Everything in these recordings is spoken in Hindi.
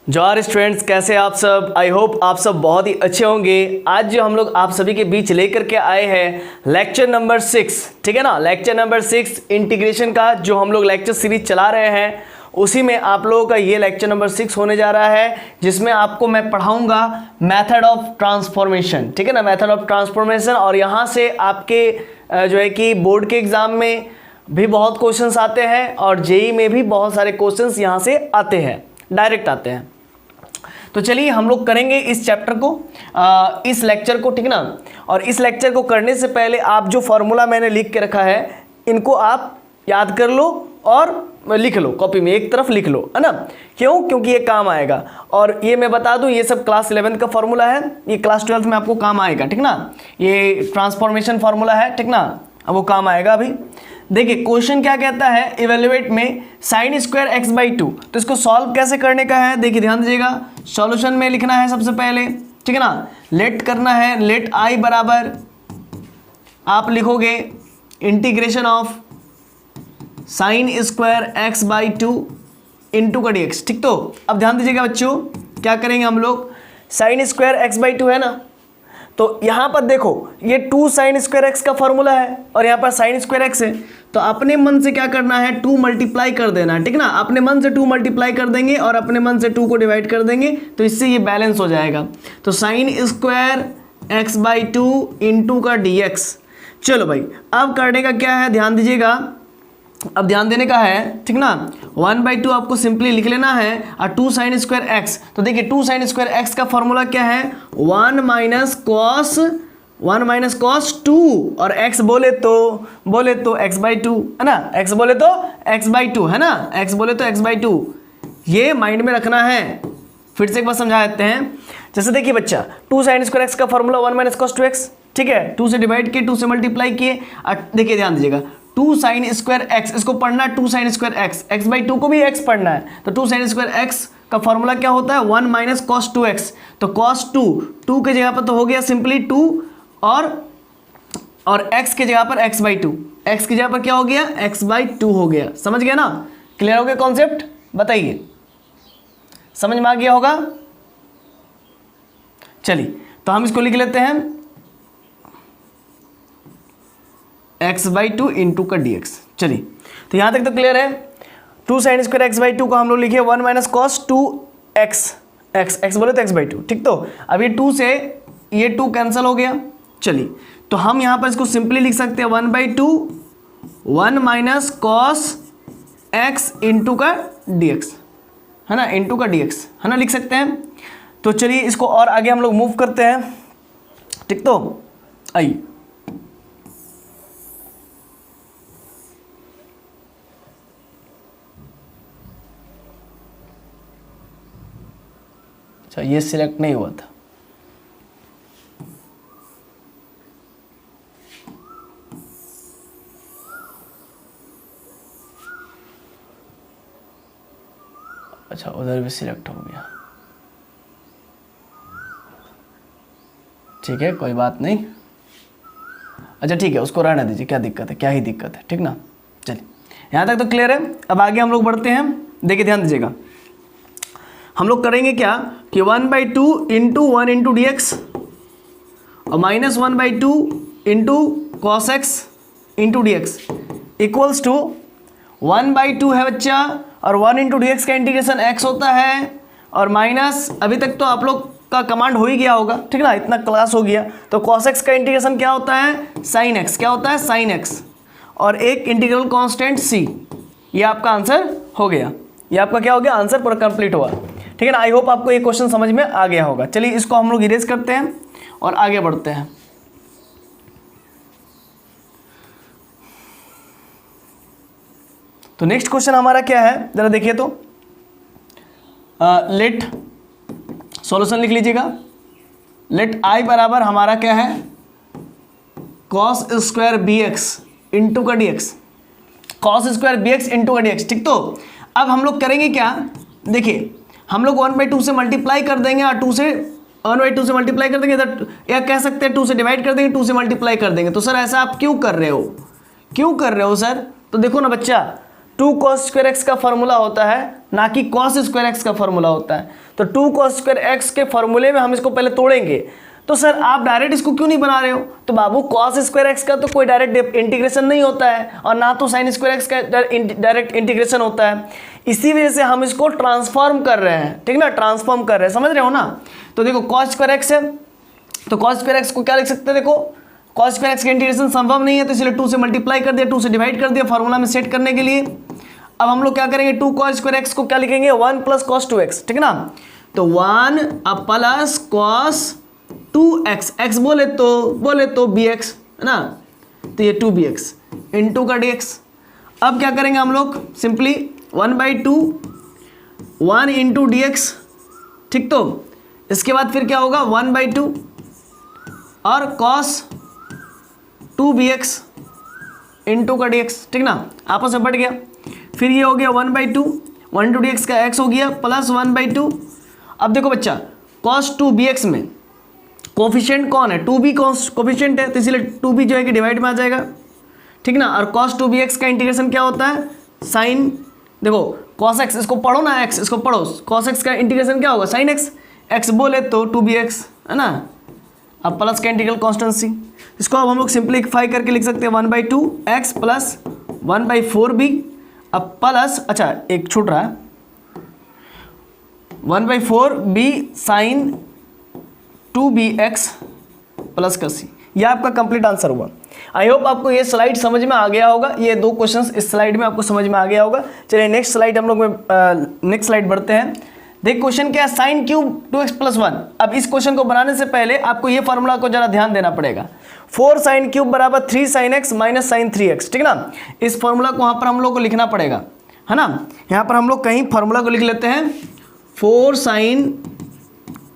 जवाहर स्टूडेंट्स, कैसे आप सब। आई होप आप सब बहुत ही अच्छे होंगे। आज जो हम लोग आप सभी के बीच लेकर के आए हैं लेक्चर नंबर 6, ठीक है ना। लेक्चर नंबर 6 इंटीग्रेशन का जो हम लोग लेक्चर सीरीज चला रहे हैं उसी में आप लोगों का ये लेक्चर नंबर 6 होने जा रहा है, जिसमें आपको मैं पढ़ाऊंगा मेथड ऑफ ट्रांसफॉर्मेशन, ठीक है ना। मेथड ऑफ ट्रांसफॉर्मेशन, और यहाँ से आपके जो है कि बोर्ड के एग्जाम में भी बहुत क्वेश्चंस आते हैं और जेई में भी बहुत सारे क्वेश्चंस यहाँ से आते हैं, डायरेक्ट आते हैं। तो चलिए हम लोग करेंगे इस चैप्टर को, इस लेक्चर को, ठीक ना। और इस लेक्चर को करने से पहले आप जो फॉर्मूला मैंने लिख के रखा है इनको आप याद कर लो और लिख लो, कॉपी में एक तरफ लिख लो, है ना। क्यों? क्योंकि ये काम आएगा। और ये मैं बता दूं, ये सब क्लास 11th का फॉर्मूला है, ये क्लास 12th में आपको काम आएगा, ठीक ना। ये ट्रांसफॉर्मेशन फॉर्मूला है, ठीक ना, अब वो काम आएगा। अभी देखिए क्वेश्चन क्या कहता है, इवेल्युएट में साइन स्क्वायर एक्स बाई 2। तो इसको सॉल्व कैसे करने का है, देखिए ध्यान दीजिएगा। सॉल्यूशन में लिखना है सबसे पहले, ठीक है ना। लेट करना है, लेट आई बराबर आप लिखोगे integration of sine square x by 2 into का dx, ठीक। तो अब ध्यान दीजिएगा बच्चों, क्या करेंगे हम लोग, साइन स्क्वायर एक्स बाई 2 है ना, तो यहाँ पर देखो ये 2 साइन स्क्वायर एक्स का फॉर्मूला है और यहाँ पर साइन स्क्वायर एक्स है। तो अपने मन से क्या करना है, 2 मल्टीप्लाई कर देना है, ठीक ना। अपने मन से 2 मल्टीप्लाई कर देंगे और अपने मन से 2 को डिवाइड कर देंगे, तो इससे ये बैलेंस हो जाएगा। तो sine square x by 2 into का dx। चलो भाई, अब करने का क्या है, ध्यान दीजिएगा, अब ध्यान देने का है, ठीक ना। 1/2 आपको सिंपली लिख लेना है और 2 साइन स्क्वायर एक्स। तो देखिए 2 साइन स्क्वायर एक्स का फॉर्मूला क्या है, 1 माइनस कॉस 2, और x बोले तो x बाई 2, है ना। x बोले तो x बाई 2, है ना, x बोले तो x बाई 2, ये माइंड में रखना है। फिर से एक बार समझा देते हैं। जैसे देखिए बच्चा, 2 साइन स्क्वायर एक्स का फॉर्मूला 1 माइनस कॉस 2x, ठीक है। 2 से डिवाइड किए, 2 से मल्टीप्लाई किए, देखिए ध्यान दीजिएगा 2 साइन स्क्वायर एक्स, इसको पढ़ना है 2 sine square x, x by 2 को भी x पढ़ना है। तो 2 साइन स्क्वायर एक्स का फॉर्मूला क्या होता है, 1 माइनस कॉस 2x। तो कॉस 2 के जगह पर तो हो गया सिंपली 2, और x के जगह पर x बाई 2, x की जगह पर क्या हो गया, x बाई 2 हो गया। समझ गया ना, क्लियर हो गया कॉन्सेप्ट, बताइए समझ में आ गया होगा। चलिए तो हम इसको लिख लेते हैं x बाई 2 इंटू का dx। चलिए तो यहां तक तो क्लियर है। 2 साइन स्क्वायर एक्स बाई 2 को हम लोग लिखे 1 माइनस कॉस 2x, x बोले तो x बाई 2, ठीक। तो अब ये 2 से ये 2 कैंसिल हो गया। चलिए तो हम यहां पर इसको सिंपली लिख सकते हैं 1/2 1 माइनस कॉस x इंटू का dx, है ना, इंटू का dx, है ना, लिख सकते हैं। तो चलिए इसको और आगे हम लोग मूव करते हैं, ठीक। तो आइए, अच्छा ये सिलेक्ट नहीं हुआ था, अच्छा उधर भी सिलेक्ट हो गया, ठीक है कोई बात नहीं। अच्छा ठीक है, उसको रहने दीजिए, क्या दिक्कत है, क्या ही दिक्कत है, ठीक ना। चलिए यहाँ तक तो क्लियर है। अब आगे हम लोग बढ़ते हैं। देखिए ध्यान दीजिएगा, हम लोग करेंगे क्या कि 1/2 इंटू 1 इंटू dx और minus 1/2 into cos X into dx equals to 1/2 है बच्चा, और 1 इंटू dx का इंटीग्रेशन x होता है, और माइनस, अभी तक तो आप लोग का कमांड हो ही गया होगा, ठीक ना, इतना क्लास हो गया। तो cos x का इंटीग्रेशन क्या होता है, साइन x, क्या होता है साइन x, और एक इंटीग्रल कांस्टेंट c। ये आपका आंसर हो गया, ये आपका क्या हो गया, आंसर पूरा कंप्लीट हुआ, ठीक है ना। आई होप आपको ये क्वेश्चन समझ में आ गया होगा। चलिए इसको हम लोग इरेज करते हैं और आगे बढ़ते हैं। तो नेक्स्ट क्वेश्चन हमारा क्या है, जरा देखिए। तो लेट सॉल्यूशन लिख लीजिएगा। लेट आई बराबर हमारा क्या है, cos square B X into का dx, cos square B X into का dx, ठीक। तो अब हम लोग करेंगे क्या, देखिए हम लोग 1/2 से मल्टीप्लाई कर देंगे और 1/2 से मल्टीप्लाई कर देंगे, या कह सकते हैं 2 से डिवाइड कर देंगे, 2 से मल्टीप्लाई कर देंगे। तो सर ऐसा आप क्यों कर रहे हो सर। तो देखो ना बच्चा, 2 cos स्क्वायर एक्स का फॉर्मूला होता है ना कि कॉस स्क्वायर एक्स का फॉर्मूला होता है। तो 2 कॉस स्क्वायर एक्स के फॉर्मूले में हम इसको पहले तोड़ेंगे। तो सर आप डायरेक्ट इसको क्यों नहीं बना रहे हो? तो बाबू कॉस स्क्वायर एक्स का तो कोई डायरेक्ट इंटीग्रेशन नहीं होता है और ना तो साइन स्क्वायर एक्स का डायरेक्ट इंटीग्रेशन होता है। इसी वजह से हम इसको ट्रांसफॉर्म कर रहे हैं, ठीक ना, ट्रांसफॉर्म कर रहे हैं, समझ रहे हो ना। तो देखो कॉस स्क्वायर एक्स है, तो कॉस स्क्वायर एक्स को क्या लिख सकते हैं, देखो कॉस स्क्वायर एक्स का इंटीग्रेशन संभव नहीं है, तो इसलिए 2 से मल्टीप्लाई कर दिया, 2 से डिवाइड कर दिया फॉर्मूला में सेट करने के लिए। अब हम लोग क्या करेंगे, 2 कॉस स्क्वायर एक्स को क्या लिखेंगे, 1 प्लस कॉस 2x, ठीक है ना। तो 1 प्लस कॉस 2x, x बोले तो bx है ना, तो ये 2bx इंटू का dx। अब क्या करेंगे हम लोग, सिंपली 1/2 1 इंटू dx, ठीक। तो इसके बाद फिर क्या होगा 1/2 और cos 2bx इंटू का dx, ठीक ना, आपस में बढ़ गया। फिर ये हो गया 1/2 1 इंटू dx का x हो गया प्लस 1/2। अब देखो बच्चा cos 2bx में कोफिशिएंट कौन है, 2b कोफिशिएंट है, तो इसलिए 2b जो है कि डिवाइड में आ जाएगा, ठीक ना। और cos 2bx का इंटीग्रेशन क्या होता है, साइन, देखो cos x, इसको पढ़ो ना, x इसको पढ़ो, cos x का इंटीग्रेशन क्या होगा, साइन x, x बोले तो 2bx है ना। अब प्लस का इंटीग्रल कॉन्स्टेंसी, इसको अब हम लोग सिंप्लीफाई करके लिख सकते हैं 1/2 x प्लस 1/4b। अब प्लस, अच्छा एक छूट रहा है, 1/4b साइन 2bx प्लस का c। यह आपका कंप्लीट आंसर हुआ। आई होप आपको ये स्लाइड समझ में आ गया होगा, ये 2 क्वेश्चंस इस स्लाइड में आपको समझ में आ गया होगा। चलिए नेक्स्ट स्लाइड हम लोग नेक्स्ट स्लाइड बढ़ते हैं। देख क्वेश्चन क्या है, साइन क्यूब 2x प्लस 1। अब इस क्वेश्चन को बनाने से पहले आपको ये फॉर्मूला को जरा ध्यान देना पड़ेगा, 4 साइन क्यूब बराबर 3 sine X minus sine 3x, ठीक ना। इस फॉर्मूला को वहाँ पर हम लोग को लिखना पड़ेगा, है ना। यहाँ पर हम लोग कहीं फॉर्मूला को लिख लेते हैं, 4 साइन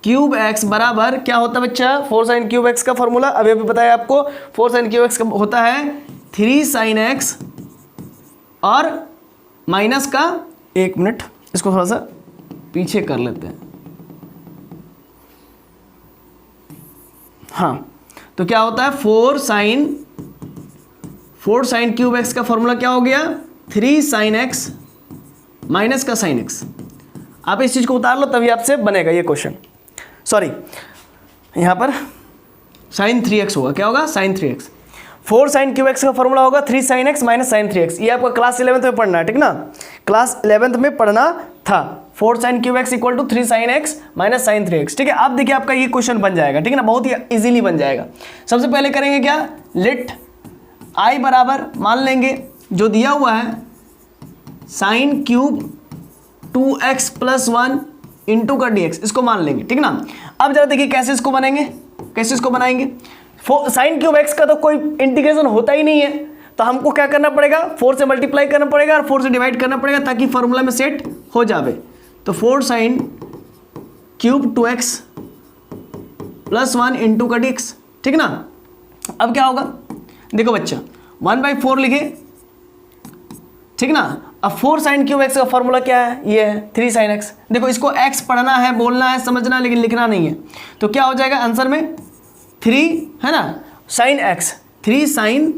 क्यूब एक्स बराबर क्या होता है बच्चा, 4 साइन क्यूब एक्स का फॉर्मूला अभी बताया आपको, 4 साइन क्यूब एक्स का होता है 3 साइन एक्स और माइनस का, एक मिनट इसको थोड़ा सा पीछे कर लेते हैं, हाँ। तो क्या होता है 4 साइन क्यूब एक्स का फॉर्मूला क्या हो गया, 3 साइन एक्स माइनस का साइन एक्स। आप इस चीज को उतार लो तभी आपसे बनेगा ये क्वेश्चन। सॉरी, यहाँ पर साइन 3x होगा, क्या होगा sine 3x। 4 sine cube X का फॉर्मूला होगा 3 sine X minus sine 3x। ये आपका क्लास 11th में पढ़ना है, ठीक ना, क्लास 11th में पढ़ना था। 4 sine cube X equal to 3 sine X minus sine 3x, ठीक है। आप देखिए आपका ये क्वेश्चन बन जाएगा, ठीक है ना, बहुत ही इजीली बन जाएगा। सबसे पहले करेंगे क्या, लेट आई बराबर मान लेंगे जो दिया हुआ है sine cube 2x plus 1 into का dx, इसको मान लेंगे, ठीक ना। अब जरा देखिए कैसे इसको बनेंगे, कैसे इसको बनाएंगे। साइन क्यूब x का तो कोई इंटीग्रेशन होता ही नहीं है, तो हमको क्या करना पड़ेगा, 4 से मल्टीप्लाई करना पड़ेगा और 4 से डिवाइड करना पड़ेगा ताकि फॉर्मूला में सेट हो जावे। तो 4 sine cube 2x plus 1 into का dx, ठीक ना। अब क्या होगा, देखो बच्चा 1/4 लिखे, ठीक ना। अब 4 साइन क्यूब एक्स का फॉर्मूला क्या है, ये है 3 साइन एक्स। देखो इसको x पढ़ना है, बोलना है, समझना है, लेकिन लिखना नहीं है। तो क्या हो जाएगा आंसर में 3 है ना, साइन x, 3 साइन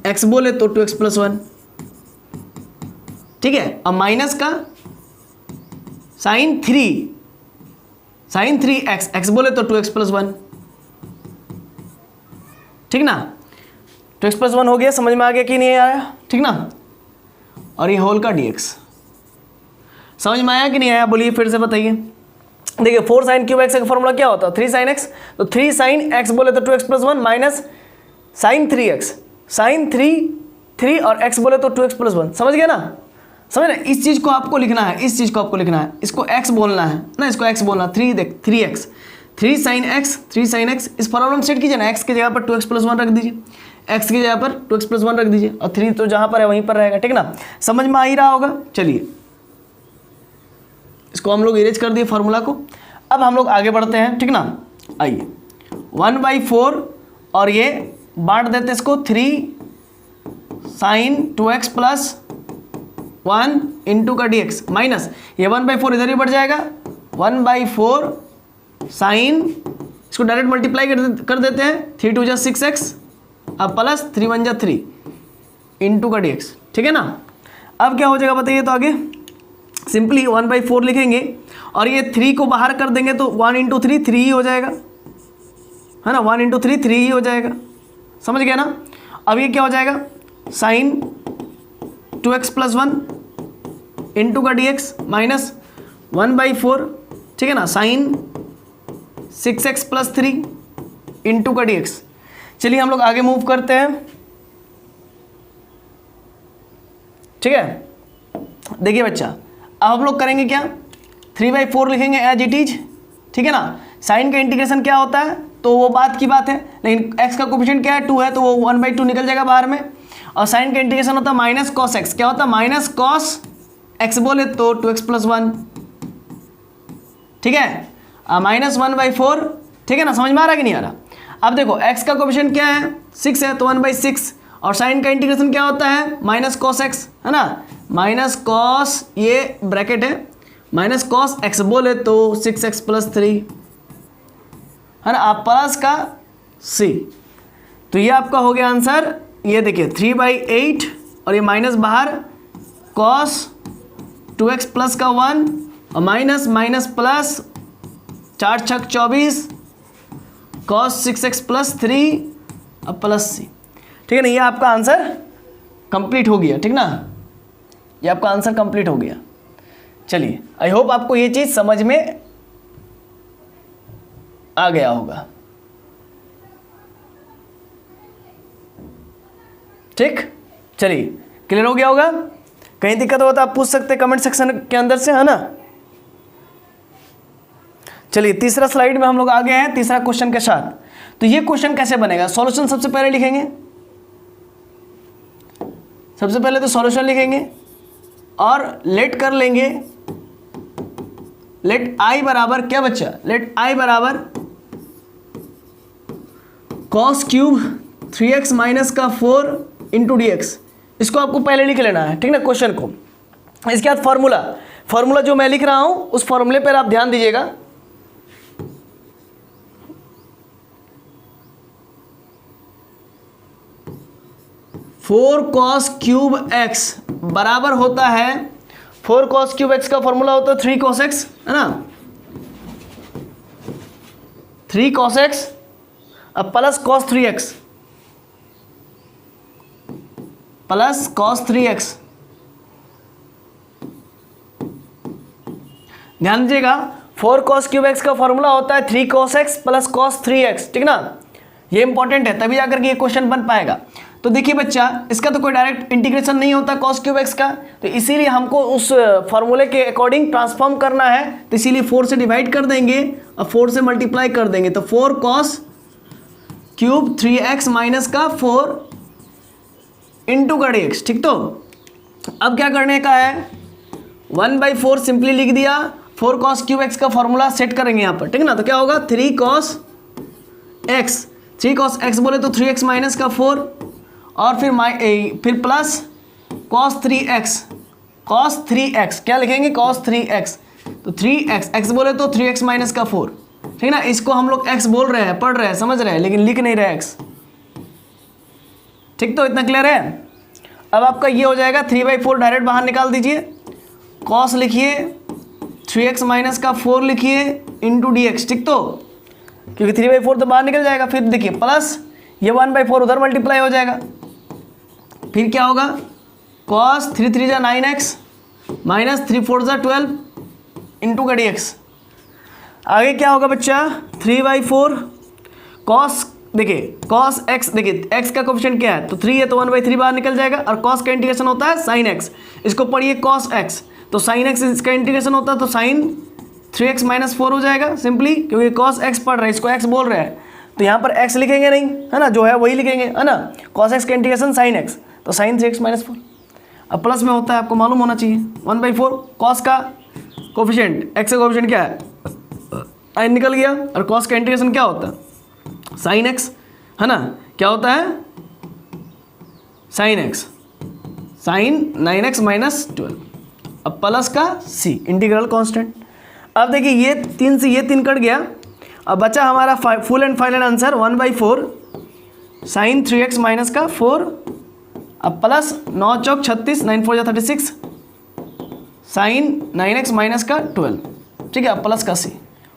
x बोले तो 2x प्लस 1, ठीक है। अब माइनस का साइन 3x, x बोले तो 2x प्लस 1, ठीक ना। 2x प्लस 1 हो गया, समझ में आ गया कि नहीं आया, ठीक ना। और ये होल का dx समझ में आया कि नहीं आया, बोलिए फिर से बताइए। देखिए 4 साइन क्यूब एक्स का फॉर्मूला क्या होता है, 3 साइन एक्स, तो 3 साइन एक्स बोले तो 2x plus 1 minus sine 3x, sign 3 और x बोले तो 2x प्लस 1, समझ गया ना, समझ ना। इस चीज़ को आपको लिखना है, इस चीज़ को आपको लिखना है, इसको x बोलना है ना, इसको x बोलना, 3x 3 साइन x। इस फॉर्मूला में सेट कीजिए ना, x की जगह पर 2x प्लस 1 रख दीजिए, x की जगह पर 2x प्लस 1 रख दीजिए और 3 तो जहाँ पर है वहीं पर रहेगा, ठीक ना। समझ में आ ही रहा होगा। चलिए इसको हम लोग इरेज कर दिए फॉर्मूला को। अब हम लोग आगे बढ़ते हैं, ठीक ना। आइए 1/4 और ये बांट देते हैं इसको, 3 साइन 2x प्लस 1 इंटू का dx माइनस ये 1/4 इधर ही बढ़ जाएगा, 1/4 साइन, इसको डायरेक्ट मल्टीप्लाई कर देते हैं, 3 2 = 6x, अब प्लस 3 1 = 3 इंटू का dx, ठीक है ना। अब क्या हो जाएगा बताइए तो आगे, सिंपली 1/4 लिखेंगे और ये 3 को बाहर कर देंगे तो 1 इंटू 3 3 ही हो जाएगा, है ना, 1 इंटू 3 3 ही हो जाएगा, समझ गया ना। अब ये क्या हो जाएगा, साइन 2x प्लस 1 इंटू का dx माइनस 1/4, ठीक है ना, साइन 6x प्लस 3 इंटू का dx। चलिए हम लोग आगे मूव करते हैं, ठीक है। देखिए बच्चा, अब हम लोग करेंगे क्या, 3/4 लिखेंगे एज इट इज, ठीक है ना। साइन का इंटीग्रेशन क्या होता है तो वो बात की बात है, लेकिन x का कोफिशिएंट क्या है 2 है तो वो 1/2 निकल जाएगा बाहर में। और साइन का इंटीग्रेशन होता है माइनस कॉस एक्स, क्या होता है माइनस कॉस एक्स बोले तो 2x प्लस 1, ठीक है, माइनस 1/4, ठीक है ना। समझ में आ रहा है कि नहीं आ रहा। अब देखो x का कोफिशिएंट क्या है 6 है तो 1/6, और साइन का इंटीग्रेशन क्या होता है माइनस कॉस एक्स, है ना, माइनस कॉस, ये ब्रैकेट है, माइनस कॉस एक्स बोले तो 6x प्लस 3, है ना, आप प्लस का c, तो ये आपका हो गया आंसर। ये देखिए 3/8 और ये माइनस बाहर, कॉस 2x प्लस का 1 और माइनस माइनस प्लस 4 छक 24, कॉस 6x प्लस 3 और प्लस c, ठीक है ना। ये आपका आंसर कंप्लीट हो गया, ठीक ना, ये आपका आंसर कंप्लीट हो गया। चलिए आई होप आपको ये चीज़ समझ में आ गया होगा, ठीक। चलिए क्लियर हो गया होगा, कहीं दिक्कत हो तो आप पूछ सकते हैं कमेंट सेक्शन के अंदर से, है ना। चलिए तीसरा स्लाइड में हम लोग आ गए हैं, तीसरा क्वेश्चन के साथ। तो ये क्वेश्चन कैसे बनेगा, सॉल्यूशन सबसे पहले लिखेंगे, सबसे पहले तो सॉल्यूशन लिखेंगे और लेट कर लेंगे, लेट आई बराबर क्या बच्चा, लेट आई बराबर कॉस क्यूब 3x माइनस का 4 इंटू dx। इसको आपको पहले लिख लेना है, ठीक ना, क्वेश्चन को। इसके बाद फॉर्मूला जो मैं लिख रहा हूं उस फॉर्मूले पर आप ध्यान दीजिएगा। फोर कॉस क्यूब एक्स बराबर होता है, 4 cos क्यूब एक्स का फॉर्मूला होता है 3 cos x, है ना, 3 cos x अब plus cos 3x, plus cos 3x। ध्यान दीजिएगा 4 cos क्यूब एक्स का फॉर्मूला होता है 3 cos x plus cos 3x, ठीक ना, ये इंपॉर्टेंट है, तभी जाकर के ये क्वेश्चन बन पाएगा। तो देखिए बच्चा, इसका तो कोई डायरेक्ट इंटीग्रेशन नहीं होता cos क्यूब एक्स का, तो इसीलिए हमको उस फॉर्मूले के अकॉर्डिंग ट्रांसफॉर्म करना है, तो इसीलिए 4 से डिवाइड कर देंगे और 4 से मल्टीप्लाई कर देंगे, तो 4 cos क्यूब 3x माइनस का 4 इंटू का dx, ठीक। तो अब क्या करने का है, 1/4 सिंपली लिख दिया, 4 cos क्यूब एक्स का फॉर्मूला सेट करेंगे यहाँ पर, ठीक ना, तो क्या होगा 3 cos x, 3 cos x बोले तो 3x माइनस का 4 और फिर प्लस cos 3x, क्या लिखेंगे cos 3x, तो 3x, x बोले तो 3x माइनस का 4, ठीक ना। इसको हम लोग x बोल रहे हैं, पढ़ रहे हैं, समझ रहे हैं, लेकिन लिख नहीं रहे x, ठीक। तो इतना क्लियर है। अब आपका ये हो जाएगा 3/4 डायरेक्ट बाहर निकाल दीजिए, cos लिखिए 3x माइनस का 4 लिखिए इंटू dx, ठीक। तो क्योंकि 3/4 तो बाहर निकल जाएगा, फिर देखिए प्लस ये 1/4 उधर मल्टीप्लाई हो जाएगा, फिर क्या होगा cos 3 3 जा 9x माइनस 3 4 जा 12 इंटू का dx। आगे क्या होगा बच्चा 3/4 cos, देखिए cos x, देखिए x का कोफिशिएंट क्या है तो 3 है तो 1/3 बाहर निकल जाएगा, और cos का इंटीग्रेशन होता है sin x, इसको पढ़िए cos x, तो sin x इसका इंटीग्रेशन होता है तो sin 3x माइनस 4 हो जाएगा सिंपली, क्योंकि cos x पढ़ रहे हैं, इसको x बोल रहे हैं, तो यहाँ पर x लिखेंगे नहीं, है ना, जो है वही लिखेंगे, है ना, cos x का इंटीग्रेशन sin x, तो sin 3x माइनस 4। अब प्लस में होता है, आपको मालूम होना चाहिए 1/4 cos का कोफिशिएंट, x का कोफिशिएंट क्या है sin निकल गया, और cos का इंटीग्रेशन क्या होता है sin x, है ना, क्या होता है sin x, sin 9x minus 12, अब प्लस का c इंटीग्रल कांस्टेंट। अब देखिए ये 3 से ये 3 कट गया, अब बचा हमारा full and final answer 1/4 sin 3x minus का 4, अब प्लस 9 चौक 36, 9 4 जा 36, साइन 9x माइनस का 12, ठीक है, अब प्लस का c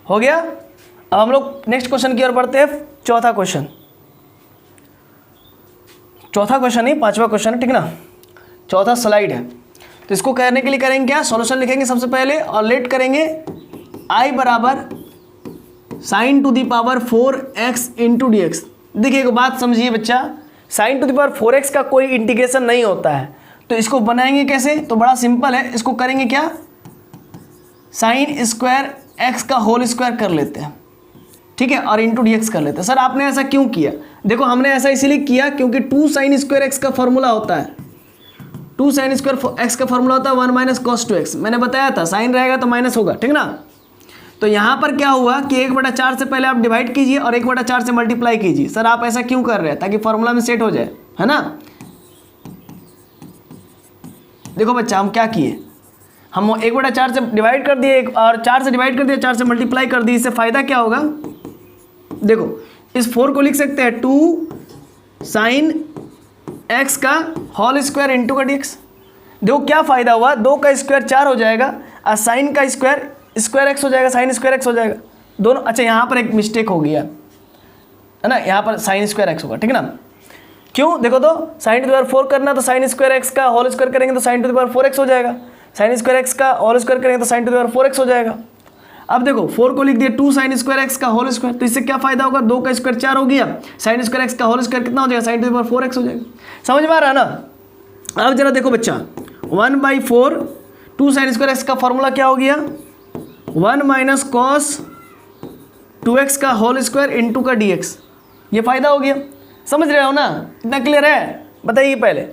हो गया। अब हम लोग नेक्स्ट क्वेश्चन की ओर बढ़ते हैं। चौथा क्वेश्चन नहीं, पांचवा क्वेश्चन है, ठीक ना, चौथा स्लाइड है। तो इसको करने के लिए करेंगे क्या, सॉल्यूशन लिखेंगे सबसे पहले और लेट करेंगे I बराबर sine to the power 4x into D X. देखिए एक बात समझिए बच्चा, sign to the power 4x का कोई इंटीग्रेशन नहीं होता है, तो इसको बनाएंगे कैसे, तो बड़ा सिंपल है, इसको करेंगे क्या, साइन स्क्वायर x का होल स्क्वायर कर लेते हैं, ठीक है, और इंटू डी एक्स कर लेते हैं। सर आपने ऐसा क्यों किया, देखो हमने ऐसा इसीलिए किया क्योंकि 2 साइन स्क्वायर x का फॉर्मूला होता है, 2 साइन स्क्वायर x का फॉर्मूला होता है 1 माइनस कॉस 2x। मैंने बताया था साइन रहेगा तो माइनस होगा, ठीक ना। तो यहाँ पर क्या हुआ कि 1/4 से पहले आप डिवाइड कीजिए और 1/4 से मल्टीप्लाई कीजिए। सर आप ऐसा क्यों कर रहे हैं, ताकि फॉर्मूला में सेट हो जाए, है ना। देखो बच्चा हम क्या किए, हम 1/4 से डिवाइड कर दिए और 4 से डिवाइड कर दिया, 4 से मल्टीप्लाई कर दिए। इससे फायदा क्या होगा, देखो इस 4 को लिख सकते हैं 2 साइन x का होल स्क्वायर इंटू का dx। देखो क्या फायदा हुआ, 2 का स्क्वायर 4 हो जाएगा और साइन का स्क्वायर x हो जाएगा, साइन स्क्वायर x हो जाएगा दोनों। अच्छा यहाँ पर एक मिस्टेक हो गया है ना, यहाँ पर साइन स्क्वायर x होगा, ठीक है ना। क्यों, देखो तो साइन टू द पावर 4 करना तो साइन स्क्वायर x का होल स्क्वायर करेंगे तो sign to the power 4x हो जाएगा, साइन स्क्वायर x का होल स्क्वायर करेंगे तो sign to the power 4x हो जाएगा। अब देखो 4 को लिख दिया 2 साइन स्क्वायर x का होल स्क्वायर, तो इससे क्या फायदा होगा, 2 का स्क्वायर 4 हो गया, साइन स्क्वायर x का होल स्क्वायर कितना हो जाएगा, sign to the power 4x हो जाएगा। समझ में आ रहा है ना। अब जरा देखो बच्चा 1/4 2 साइन स्क्वायर x का फॉर्मूला क्या हो गया, 1 माइनस कॉस 2x का होल स्क्वायर इंटू का dx। ये फायदा हो गया, समझ रहे हो ना, इतना क्लियर है, बताइए पहले,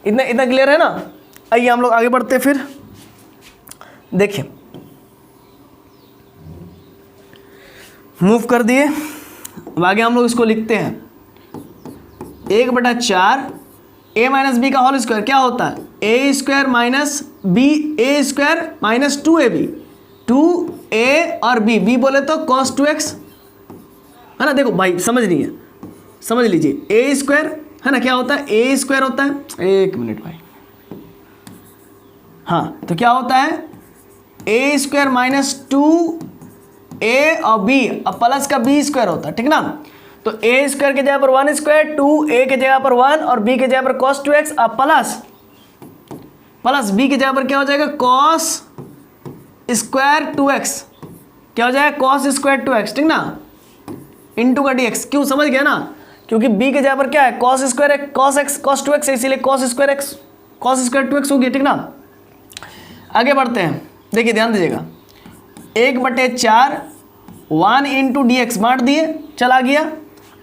इतना क्लियर है ना। आइए हम लोग आगे बढ़ते हैं। फिर देखिए मूव कर दिए, अब आगे हम लोग इसको लिखते हैं 1/4 a माइनस बी का होल स्क्वायर क्या होता है, a square minus B, a square minus 2ab, 2a और b बोले तो cos 2x, है ना। देखो भाई समझ लीजिए a स्क्वायर है ना, क्या होता है, a स्क्वायर होता है, एक मिनट भाई, हाँ तो क्या होता है a स्क्वायर माइनस 2a और b और प्लस का b स्क्वायर होता है, ठीक ना। तो a स्क्वायर के जगह पर 1 स्क्वायर, 2a के जगह पर 1 और b के जगह पर cos 2x और प्लस b के जगह पर क्या हो जाएगा, cos स्क्वायर 2x, क्या हो जाएगा, cos स्क्वायर 2x, ठीक ना, इंटू का dx। क्यों, समझ गया ना, क्योंकि b के जगह पर क्या है, cos स्क्वायर cos 2x है, इसीलिए cos स्क्वायर 2x हो गया, ठीक ना। आगे बढ़ते हैं, देखिए ध्यान दीजिएगा 1/4 1 इंटू डी एक्स बांट दिए, चला गया।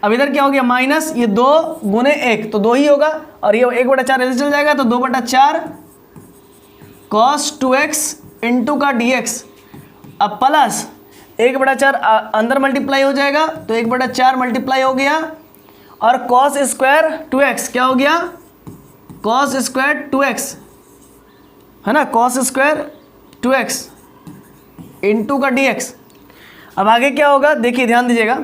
अब इधर क्या हो गया, माइनस ये 2 गुने 1 तो 2 ही होगा, और ये 1/4 ऐसे चल जाएगा तो 2/4 cos 2x इंटू का dx। अब प्लस 1/4 अंदर मल्टीप्लाई हो जाएगा तो 1/4 मल्टीप्लाई हो गया, और cos स्क्वायर 2x क्या हो गया, cos स्क्वायर 2x है ना, cos स्क्वायर 2x इंटू का dx। अब आगे क्या होगा, देखिए ध्यान दीजिएगा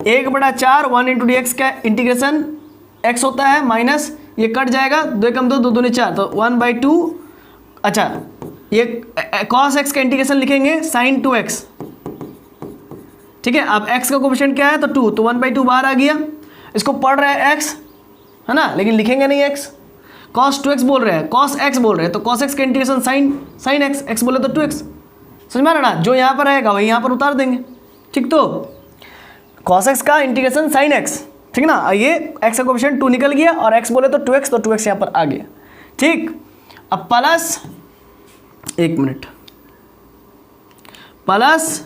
1/4 1 इंटू डी एक्स का इंटीग्रेशन x होता है, माइनस ये कट जाएगा, 2 कम 2 2 दूनी 4 तो 1/2। अच्छा ये cos x का इंटीग्रेशन लिखेंगे sin 2x, ठीक है। अब x का कोफिशिएंट क्या है तो 2, तो 1/2 बाहर आ गया। इसको पढ़ रहे हैं x है ना, लेकिन लिखेंगे नहीं x, cos 2x बोल रहे हैं, cos x बोल रहे हैं, तो cos x का इंटीग्रेशन sin x बोले तो 2x। समझ में आ रहा ना, जो यहाँ पर रहेगा वही यहाँ पर उतार देंगे, ठीक। तो cos x का इंटीग्रेशन sin x, ठीक ना, ये x का कोफिशिएंट 2 निकल गया और x बोले तो 2x, तो 2x यहाँ पर आ गया, ठीक। अब प्लस, एक मिनट, प्लस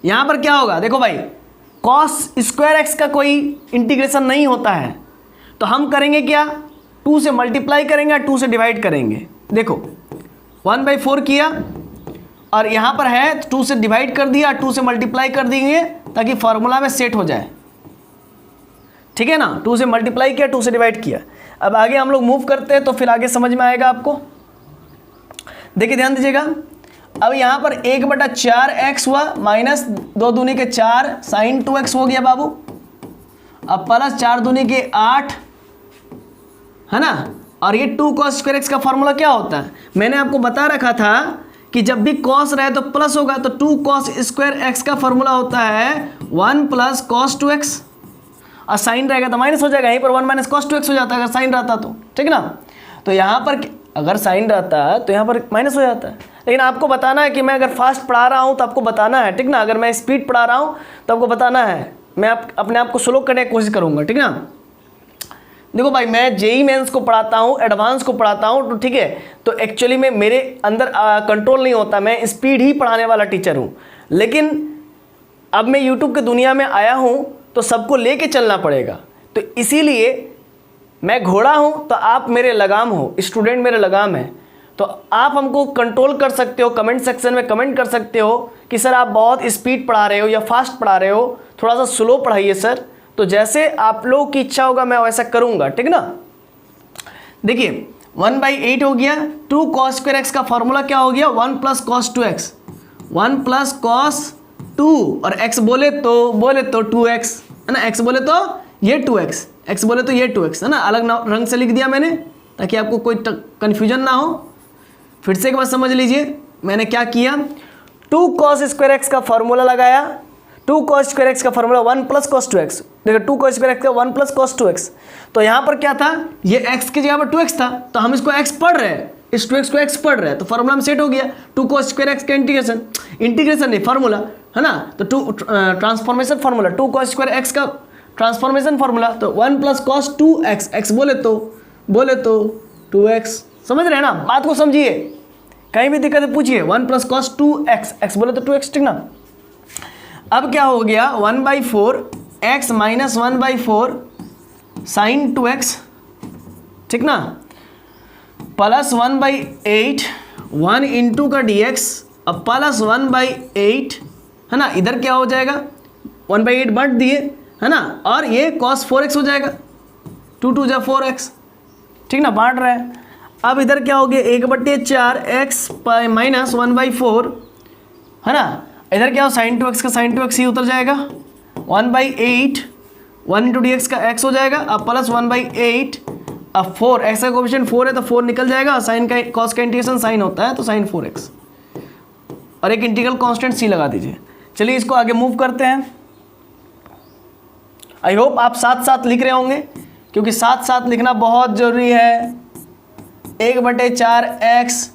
यहाँ पर क्या होगा, देखो भाई cos स्क्वायर x का कोई इंटीग्रेशन नहीं होता है, तो हम करेंगे क्या, 2 से मल्टीप्लाई करेंगे, 2 से डिवाइड करेंगे। देखो 1/4 किया और यहाँ पर है 2 से डिवाइड कर दिया, 2 से मल्टीप्लाई कर देंगे ताकि फॉर्मूला में सेट हो जाए, ठीक है ना। 2 से मल्टीप्लाई किया, 2 से डिवाइड किया। अब आगे हम लोग मूव करते हैं तो फिर आगे समझ में आएगा आपको। देखिए ध्यान दीजिएगा, अब यहाँ पर 1/4x हुआ, माइनस 2 दूनी के 4 sin 2x हो गया बाबू, अब प्लस 4 दूनी के 8 है ना, और ये 2 cos स्क्वायर एक्स का फॉर्मूला क्या होता है, मैंने आपको बता रखा था कि जब भी cos रहे तो प्लस होगा, तो 2 cos स्क्वायर एक्स का फॉर्मूला होता है 1 प्लस cos 2x, और साइन रहेगा तो माइनस हो जाएगा, यहीं पर 1 माइनस cos 2x हो जाता है अगर साइन रहता तो, ठीक ना। तो यहाँ पर अगर साइन रहता है तो यहाँ पर माइनस हो जाता है, लेकिन आपको बताना है कि मैं अगर फास्ट पढ़ा रहा हूँ तो आपको बताना है, ठीक ना। अगर मैं स्पीड पढ़ा रहा हूँ तो आपको बताना है, मैं अपने आप को स्लो करने की कोशिश करूँगा, ठीक ना। देखो भाई, मैं जेई मेंस को पढ़ाता हूँ, एडवांस को पढ़ाता हूँ, तो ठीक है, तो एक्चुअली में मेरे अंदर कंट्रोल नहीं होता, मैं स्पीड ही पढ़ाने वाला टीचर हूँ। लेकिन अब मैं यूट्यूब की दुनिया में आया हूँ तो सबको लेके चलना पड़ेगा, तो इसीलिए मैं घोड़ा हूँ तो आप मेरे लगाम हो, स्टूडेंट मेरे लगाम है। तो आप हमको कंट्रोल कर सकते हो, कमेंट सेक्शन में कमेंट कर सकते हो कि सर आप बहुत स्पीड पढ़ा रहे हो या फास्ट पढ़ा रहे हो, थोड़ा सा स्लो पढ़ाइए सर। तो जैसे आप लोगों की इच्छा होगा मैं वैसा करूँगा, ठीक ना। देखिए 1/8 हो गया, 2 cos स्क्वायर एक्स का फॉर्मूला क्या हो गया, 1 plus cos 2x, 1 plus cos 2, और x बोले तो 2x है ना, x बोले तो ये 2x, x बोले तो ये 2x है ना, अलग रंग से लिख दिया मैंने ताकि आपको कोई कन्फ्यूजन ना हो। फिर से एक बार समझ लीजिए मैंने क्या किया, 2 cos स्क्वायर एक्स का फॉर्मूला लगाया, 2 cos स्क्वायर एक्स का फॉर्मूला 1 प्लस cos 2x, देखो 2 cos स्क्वायर एक्स का 1 प्लस cos 2x, तो यहाँ पर क्या था, ये x की जगह पर 2x था, तो हम इसको x पढ़ रहे हैं, इस 2x को x पढ़ रहे हैं, तो फॉर्मूला में सेट हो गया। 2 cos स्क्वायर एक्स का इंटीग्रेशन नहीं फार्मूला है ना, तो 2 transformation formula, 2 cos square x का ट्रांसफॉर्मेशन फार्मूला, तो 1 प्लस cos 2x, x बोले तो 2x, समझ रहे हैं ना, बात को समझिए, कहीं भी दिक्कत है पूछिए। 1 प्लस cos 2x, x बोले तो 2x, ठीक ना। अब क्या हो गया, 1/4 x माइनस 1/4 साइन 2x, ठीक ना, प्लस 1/8 1 इंटू का dx, अब प्लस 1/8 है ना, इधर क्या हो जाएगा 1/8 बांट दिए है ना, और ये cos 4x हो जाएगा, 2 2 जा 4x, ठीक ना, बांट रहे हैं। अब इधर क्या हो गया 1/4 x माइनस 1/4 है ना, इधर क्या हो साइन 2x का साइन 2x ही उतर जाएगा, 1/8 1 इंटू डी एक्स का x हो जाएगा, अब प्लस 1/8, अब 4 x का कोएफिशिएंट 4 है तो 4 निकल जाएगा, साइन का कॉस का इंटीग्रेशन साइन होता है तो साइन 4x, और एक इंटीग्रल कांस्टेंट c लगा दीजिए। चलिए इसको आगे मूव करते हैं। आई होप आप साथ साथ लिख रहे होंगे, क्योंकि साथ साथ लिखना बहुत जरूरी है। 1/4x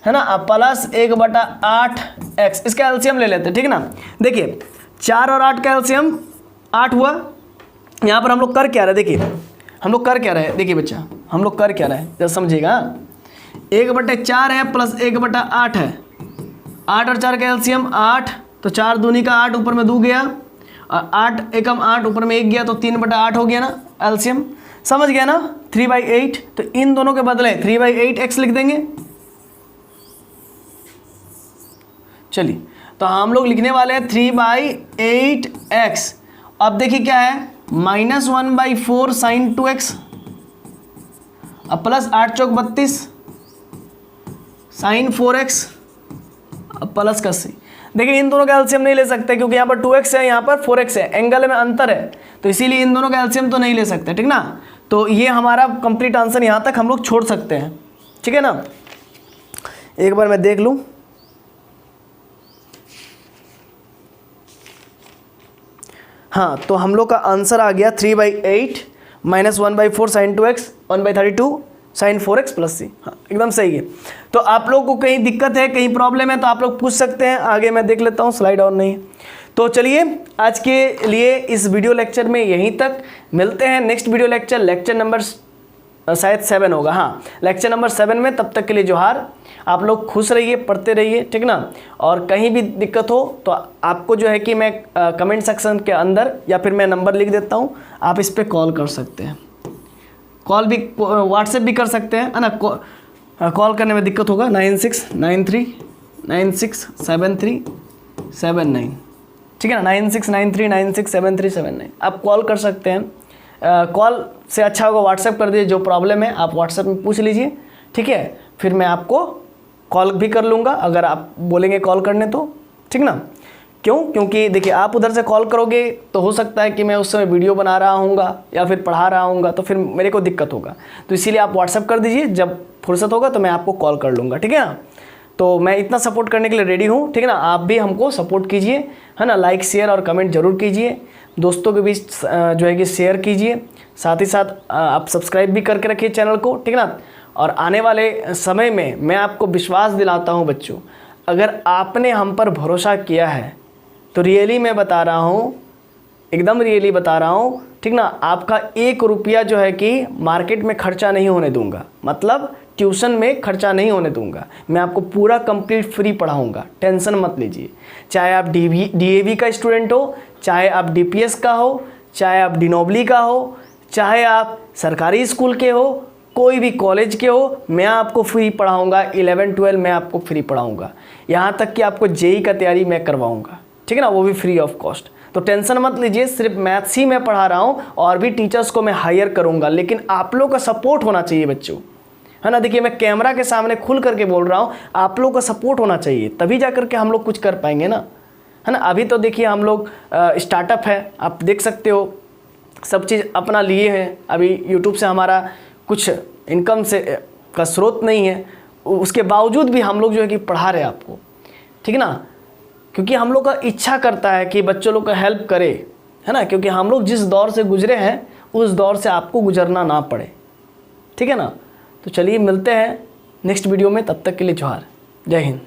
है ना, अब प्लस 1/8x, इसका एलसीएम ले लेते हैं, ठीक है ना। देखिए 4 और 8 का एलसीएम 8 हुआ। यहाँ पर हम लोग कर क्या रहे, देखिए हम लोग कर क्या रहे, देखिए बच्चा हम लोग कर क्या रहे जरा समझिएगा। 1/4 है प्लस 1/8 है, 8 और 4 का एलसीएम 8, तो 4 दूनी का 8, ऊपर में 2 गया, और 8 एकम 8, ऊपर में 1 गया, तो 3/8 हो गया ना एलसीएम, समझ गया ना। 3/8, तो इन दोनों के बदले 3/8x लिख देंगे। चलिए तो हम लोग लिखने वाले हैं 3/8x। अब देखिए क्या है, माइनस 1/4 साइन 2x, अब प्लस 8 चौक 32 साइन 4x, अब प्लस का सी। देखिए इन दोनों का एलसीएम नहीं ले सकते क्योंकि यहाँ पर 2x है, यहाँ पर 4x है, एंगल में अंतर है, तो इसीलिए इन दोनों का एलसीएम तो नहीं ले सकते, ठीक ना। तो ये हमारा कंप्लीट आंसर यहाँ तक हम लोग छोड़ सकते हैं, ठीक है ना। एक बार मैं देख लूँ, हाँ तो हम लोग का आंसर आ गया 3/8 minus 1/4 sine 2x 1/32 sine 4x plus c. हाँ एकदम सही है। तो आप लोग को कहीं दिक्कत है, कहीं प्रॉब्लम है तो आप लोग पूछ सकते हैं। आगे मैं देख लेता हूँ, स्लाइड और नहीं। तो चलिए आज के लिए इस वीडियो लेक्चर में यहीं तक, मिलते हैं नेक्स्ट वीडियो लेक्चर नंबर शायद 7 होगा, हाँ लेक्चर नंबर 7 में। तब तक के लिए जोहार। आप लोग खुश रहिए, पढ़ते रहिए, ठीक ना। और कहीं भी दिक्कत हो तो आपको जो है कि मैं कमेंट सेक्शन के अंदर या फिर मैं नंबर लिख देता हूँ, आप इस पर कॉल कर सकते हैं। कॉल भी व्हाट्सएप भी कर सकते हैं, है ना। कॉल करने में दिक्कत होगा 9693967379, ठीक है ना। 9693967379 आप कॉल कर सकते हैं। कॉल से अच्छा होगा व्हाट्सएप कर दीजिए, जो प्रॉब्लम है आप व्हाट्सएप में पूछ लीजिए, ठीक है। फिर मैं आपको कॉल भी कर लूँगा अगर आप बोलेंगे कॉल करने तो, ठीक ना। क्यों? क्योंकि देखिए आप उधर से कॉल करोगे तो हो सकता है कि मैं उस समय वीडियो बना रहा हूँगा या फिर पढ़ा रहा हूँगा, तो फिर मेरे को दिक्कत होगा। तो इसीलिए आप व्हाट्सअप कर दीजिए, जब फुर्सत होगा तो मैं आपको कॉल कर लूँगा, ठीक है ना। तो मैं इतना सपोर्ट करने के लिए रेडी हूँ, ठीक है ना। आप भी हमको सपोर्ट कीजिए, है ना। लाइक शेयर और कमेंट जरूर कीजिए, दोस्तों के बीच जो है कि शेयर कीजिए, साथ ही साथ आप सब्सक्राइब भी करके रखिए चैनल को, ठीक है ना। और आने वाले समय में मैं आपको विश्वास दिलाता हूँ बच्चों, अगर आपने हम पर भरोसा किया है तो रियली मैं बता रहा हूँ, एकदम रियली बता रहा हूँ, ठीक ना, आपका 1 रुपया जो है कि मार्केट में खर्चा नहीं होने दूंगा, मतलब ट्यूशन में खर्चा नहीं होने दूंगा। मैं आपको पूरा कंप्लीट फ्री पढ़ाऊंगा, टेंशन मत लीजिए। चाहे आप डीएवी का स्टूडेंट हो, चाहे आप डीपीएस का हो, चाहे आप डिनोबली का हो, चाहे आप सरकारी स्कूल के हो, कोई भी कॉलेज के हो, मैं आपको फ्री पढ़ाऊंगा। 11-12 मैं आपको फ्री पढ़ाऊंगा, यहाँ तक कि आपको जेई का तैयारी मैं करवाऊंगा, ठीक है ना, वो भी फ्री ऑफ कॉस्ट। तो टेंशन मत लीजिए, सिर्फ मैथ्स ही मैं पढ़ा रहा हूँ और भी टीचर्स को मैं हायर करूँगा, लेकिन आप लोग का सपोर्ट होना चाहिए बच्चों, है ना। देखिए मैं कैमरा के सामने खुल करके बोल रहा हूँ, आप लोग का सपोर्ट होना चाहिए, तभी जा करके हम लोग कुछ कर पाएंगे ना, है ना। अभी तो देखिए हम लोग स्टार्टअप है, आप देख सकते हो, सब चीज़ अपना लिए हैं। अभी यूट्यूब से हमारा कुछ इनकम से का स्रोत नहीं है, उसके बावजूद भी हम लोग जो है कि पढ़ा रहे हैं आपको, ठीक है ना। क्योंकि हम लोग का इच्छा करता है कि बच्चों लोग का हेल्प करे, है ना। क्योंकि हम लोग जिस दौर से गुजरे हैं उस दौर से आपको गुजरना ना पड़े, ठीक है ना। तो चलिए मिलते हैं नेक्स्ट वीडियो में, तब तक के लिए जोहार, जय हिंद।